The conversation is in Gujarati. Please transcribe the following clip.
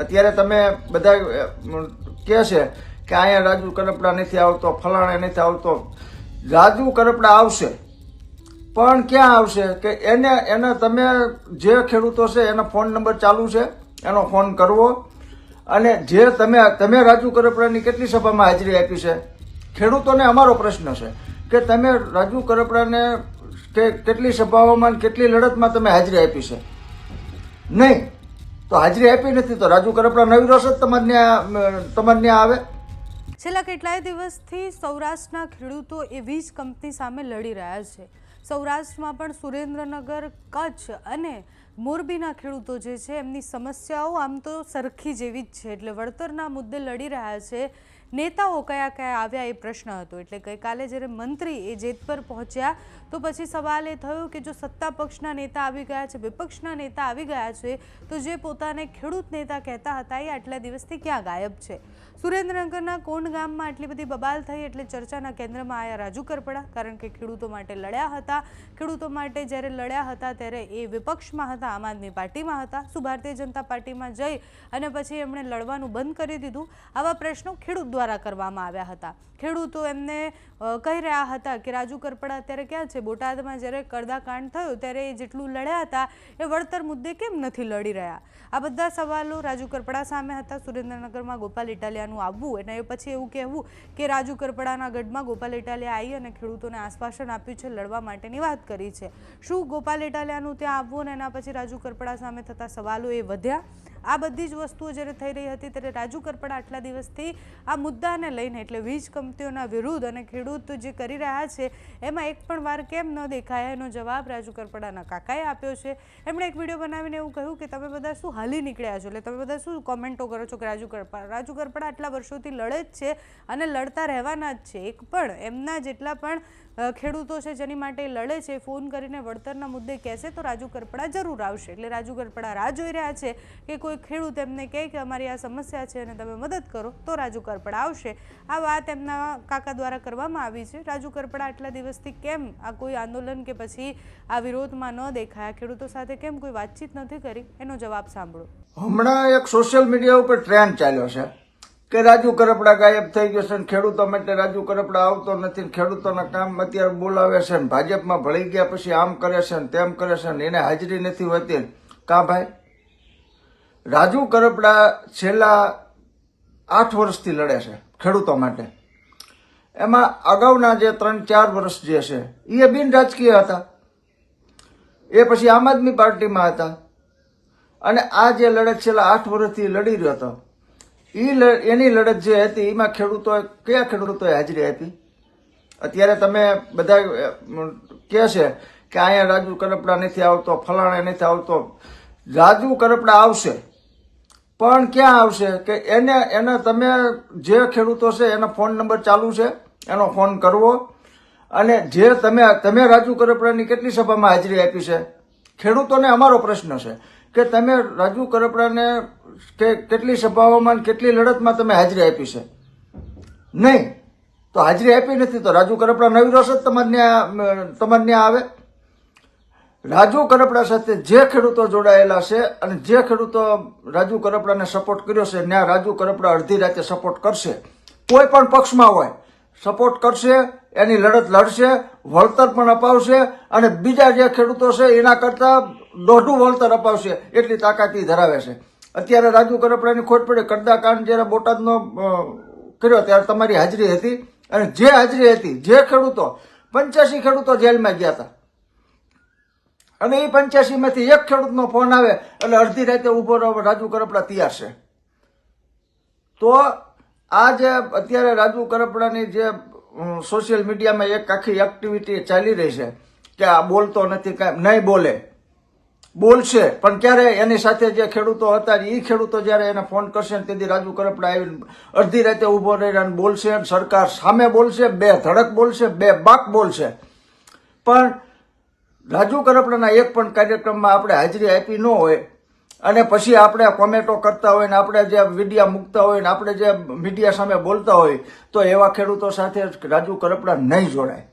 અત્યારે તમે બધા કહે છે કે અહીંયા રાજુ કરપડા નથી આવતો, ફલાણા નથી આવતો. રાજુ કરપડા આવશે, પણ ક્યાં આવશે કે એને તમે જે ખેડૂતો છે એનો ફોન નંબર ચાલુ છે, એનો ફોન કરવો. અને જે તમે રાજુ કરપડાની કેટલી સભામાં હાજરી આપી છે? ખેડૂતોને અમારો પ્રશ્ન છે કે તમે રાજુ કરપડાને કેટલી સભાઓમાં કેટલી લડતમાં તમે હાજરી આપી છે? નહીં. તો હાજરી આપી નથી તો રાજુ કરપડા નવી રોષ જ તમારે ત્યાં આવે. છેલ્લા કેટલાય દિવસથી સૌરાષ્ટ્રના ખેડૂતો એ વીજ કંપની સામે લડી રહ્યા છે. સૌરાષ્ટ્રમાં પણ સુરેન્દ્રનગર, કચ્છ અને મોરબીના ખેડૂતો જે છે એમની સમસ્યાઓ આમ તો સરખી જેવી જ છે, એટલે વળતરના મુદ્દે લડી રહ્યા છે. નેતાઓ કયા કયા આવ્યા એ પ્રશ્ન હતો. એટલે ગઈકાલે જ્યારે મંત્રી એ જેતપર પહોંચ્યા તો પછી સવાલ એ થયો કે જો સત્તા પક્ષના નેતા આવી ગયા છે, વિપક્ષના નેતા આવી ગયા છે, તો જે પોતાને ખેડૂત નેતા કહેતા હતા એ આટલા દિવસથી ક્યાં ગાયબ છે? સુરેન્દ્રનગરના કોંડ ગામમાં આટલી બધી બબાલ થઈ એટલે ચર્ચાના કેન્દ્રમાં આવ્યા રાજુ કરપડા, કારણ કે ખેડૂતો માટે લડ્યા હતા. ખેડૂતો માટે જ્યારે લડ્યા હતા ત્યારે એ વિપક્ષમાં હતા, આમ આદમી પાર્ટીમાં હતા. શું ભારતીય જનતા પાર્ટીમાં જઈ અને પછી એમણે લડવાનું બંધ કરી દીધું? આવા પ્રશ્નો ખેડૂત દ્વારા કરવામાં આવ્યા હતા. ખેડૂતો એમને કહી રહ્યા હતા કે રાજુ કરપડા અત્યારે ક્યાં છે? બોટાદમાં જ્યારે કડદાકાંડ થયો ત્યારે એ જેટલું લડ્યા હતા એ વળતર મુદ્દે કેમ નથી લડી રહ્યા? આ બધા સવાલો રાજુ કરપડા સામે હતા. સુરેન્દ્રનગરમાં ગોપાલ ઇટાલિયાનું આવવું અને એ પછી એવું કહેવું કે રાજુ કરપડાના ગઢમાં ગોપાલ ઇટાલિયા આવી અને ખેડૂતોને આશ્વાસન આપ્યું છે, લડવા માટેની વાત કરી છે. શું ગોપાલ ઇટાલિયાનું ત્યાં આવવું અને એના પછી રાજુ કરપડા સામે થતા સવાલો એ વધ્યા? આ બધી જ વસ્તુઓ જ્યારે થઈ રહી હતી ત્યારે રાજુ કરપડા આટલા દિવસથી આ મુદ્દાને લઈને, એટલે વીજ કંપનીઓના વિરુદ્ધ અને ખેડૂત જે કરી રહ્યા છે એમાં એક પણ વાર કેમ ન દેખાયા, એનો જવાબ રાજુ કરપડાના કાકાએ આપ્યો છે. એમણે એક વિડીયો બનાવીને એવું કહ્યું કે તમે બધા શું હાલી નીકળ્યા છો, એટલે તમે બધા શું કોમેન્ટો કરો છો કે રાજુ કરપડા આટલા વર્ષોથી લડે જ છે અને લડતા રહેવાના જ છે. એક પણ એમના જેટલા પણ ખેડૂતો છે જેની માટે લડે છે, ફોન કરીને વળતરના મુદ્દે કહેશે તો રાજુ કરપડા જરૂર આવશે. એટલે રાજુ કરપડા રાહ જોઈ રહ્યા છે કે કોઈ ખેડૂત એમને કહે કે અમારી આ સમસ્યા છે અને તમે મદદ કરો તો રાજુ કરપડા આવશે. આ વાત એમના કાકા દ્વારા કરવામાં આવી છે. રાજુ કરપડા આટલા દિવસથી કેમ આ કોઈ આંદોલન કે પછી આ વિરોધમાં ન દેખાયા, ખેડૂતો સાથે કેમ કોઈ વાતચીત નથી કરી, એનો જવાબ સાંભળો. હમણાં એક સોશિયલ મીડિયા ઉપર ટ્રેન્ડ ચાલ્યો છે કે રાજુ કરપડા ગાયબ થઈ ગયો છે, ખેડૂતો માટે રાજુ કરપડા આવતો નથી, ખેડૂતોના કામ અત્યારે બોલાવે છે, ભાજપમાં ભળી ગયા પછી આમ કરે છે તેમ કરે છે, એને હાજરી નથી હોતી. કા ભાઈ, રાજુ કરપડા છેલ્લા 8 વર્ષથી લડે છે ખેડૂતો માટે. એમાં અગાઉના જે 3-4 વર્ષ જે છે એ બિન રાજકીય હતા, એ પછી આમ આદમી પાર્ટીમાં હતા. અને આ જે લડત છેલ્લા 8 વર્ષથી લડી રહ્યો હતો, એની લડત જે હતી એમાં કયા ખેડૂતોએ હાજરી આપી? અત્યારે તમે બધા કહે છે કે અહીંયા રાજુ કરપડા નથી આવતો, ફલાણા નથી આવતો. રાજુ કરપડા આવશે, પણ ક્યાં આવશે કે એને તમે જે ખેડૂતો છે એનો ફોન નંબર ચાલુ છે, એનો ફોન કરવો. અને જે તમે રાજુ કરપડાની કેટલી સભામાં હાજરી આપી છે? ખેડૂતોને અમારો પ્રશ્ન છે કે તમે રાજુ કરપડાને કેટલી સભાઓમાં કેટલી લડતમાં તમે હાજરી આપી છે? નહીં. તો હાજરી આપી નથી તો રાજુ કરપડા નવી રોષ જ તમારે ત્યાં આવે. રાજુ કરપડા સાથે જે ખેડૂતો જોડાયેલા છે અને જે ખેડૂતો રાજુ કરપડાને સપોર્ટ કર્યો છે, ત્યાં રાજુ કરપડા અડધી રાતે સપોર્ટ કરશે. કોઈ પણ પક્ષમાં હોય સપોર્ટ કરશે, એની લડત લડશે, વળતર પણ અપાવશે અને બીજા જે ખેડૂતો છે એના કરતા દોઢું વળતર અપાવશે, એટલી તાકાત ધરાવે છે. અત્યારે રાજુ કરપડાની ખોટ પડે. કડદાકાંડ જ્યારે બોટાદનો કર્યો ત્યારે તમારી હાજરી હતી, અને જે હાજરી હતી, જે ખેડૂતો 85 ખેડૂતો જેલમાં ગયા હતા, અને એ 85માંથી એક ખેડૂતનો ફોન આવે એટલે અડધી રાતે ઉભો રહો રાજુ કરપડા તૈયાર છે. તો આ જે અત્યારે રાજુ કરપડાની જે સોશિયલ મીડિયામાં એક આખી એક્ટિવિટી ચાલી રહી છે કે આ બોલતો નથી, કાંઈ નહીં બોલે, બોલશે પણ ક્યારે? એની સાથે જે ખેડૂતો હતા એ ખેડૂતો જ્યારે એને ફોન કરશે ને તેથી રાજુ કરપડા આવીને અડધી રાતે ઉભો રહીને બોલશે, સરકાર સામે બોલશે, બે ધડક બોલશે, બે બાક બોલશે. પણ રાજુ કરપડાના એક પણ કાર્યક્રમમાં આપણે હાજરી આપી ન હોય અને પછી આપણે કોમેન્ટો કરતા હોય ને આપણે જે વિડીયા મૂકતા હોય ને આપણે જે મીડિયા સામે બોલતા હોય તો એવા ખેડૂતો સાથે રાજુ કરપડા નહીં જોડાય.